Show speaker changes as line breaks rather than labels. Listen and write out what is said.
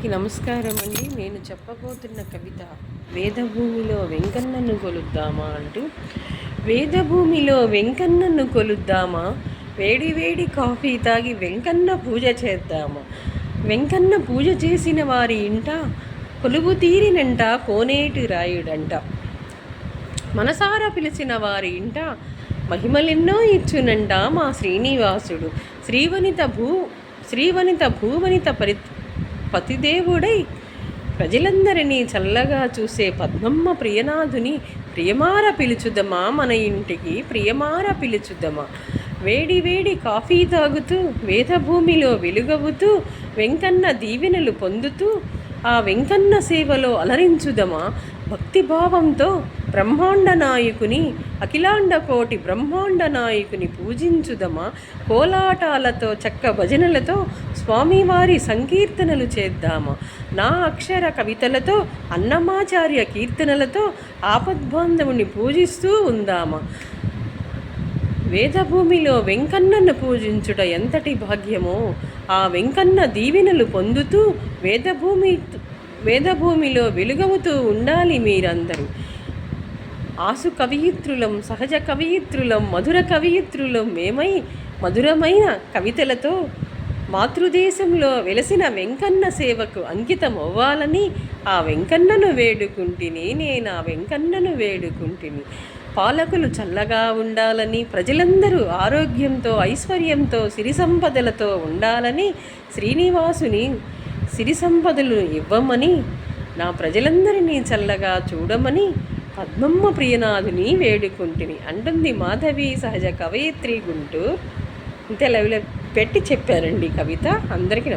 అందరికీ నమస్కారం అండి. నేను చెప్పబోతున్న కవిత వేదభూమిలో వెంకన్నను కొలుద్దామా అంటూ. వేదభూమిలో వెంకన్నను కొలుద్దామా, వేడి వేడి కాఫీ తాగి వెంకన్న పూజ చేద్దామా. వెంకన్న పూజ చేసిన వారి ఇంట కొలువు తీరినంట కోనేటి రాయుడంట. మనసారా పిలిచిన వారి ఇంట మహిమలెన్నో ఇచ్చునంట మా శ్రీనివాసుడు. శ్రీవనిత భూవనిత పతిదేవుడై ప్రజలందరినీ చల్లగా చూసే పద్మమ్మ ప్రియనాథుని ప్రియమార పిలుచుదమా, మన ఇంటికి ప్రియమార పిలుచుదమా. వేడి వేడి కాఫీ తాగుతూ వేదభూమిలో వెలుగవుతూ వెంకన్న దీవెనలు పొందుతూ ఆ వెంకన్న సేవలో అలరించుదమా. భక్తిభావంతో బ్రహ్మాండ నాయకుని, అఖిలాండ కోటి బ్రహ్మాండ నాయకుని పూజించుదమా. కోలాటాలతో చక్క భజనలతో స్వామివారి సంకీర్తనలు చేద్దామా. నా అక్షర కవితలతో అన్నమాచార్య కీర్తనలతో ఆపద్బాంధవుని పూజిస్తూ ఉందామా. వేదభూమిలో వెంకన్నను పూజించుట ఎంతటి భాగ్యమో, ఆ వెంకన్న దీవెనలు పొందుతూ వేదభూమిలో వెలుగవుతూ ఉండాలి మీరందరూ. ఆసు కవయిత్రులం, సహజ కవయిత్రులం, మధుర కవయిత్రులం మేమై మధురమైన కవితలతో మాతృదేశంలో వెలసిన వెంకన్న సేవకు అంకితమవ్వాలని ఆ వెంకన్నను వేడుకుంటిని. నేను ఆ వెంకన్నను వేడుకుంటిని. పాలకులు చల్లగా ఉండాలని, ప్రజలందరూ ఆరోగ్యంతో ఐశ్వర్యంతో సిరి సంపదలతో ఉండాలని, శ్రీనివాసుని సిరి సంపదలు ఇవ్వమని, నా ప్రజలందరినీ చల్లగా చూడమని పద్మమ్మ ప్రియనాథుని వేడుకుంటుని అంటుంది మాధవి సహజ కవయిత్రి గుంటూరు. ఇంతే లైవ్లో పెట్టి చెప్పారండి కవిత. అందరికీ నమస్కారం.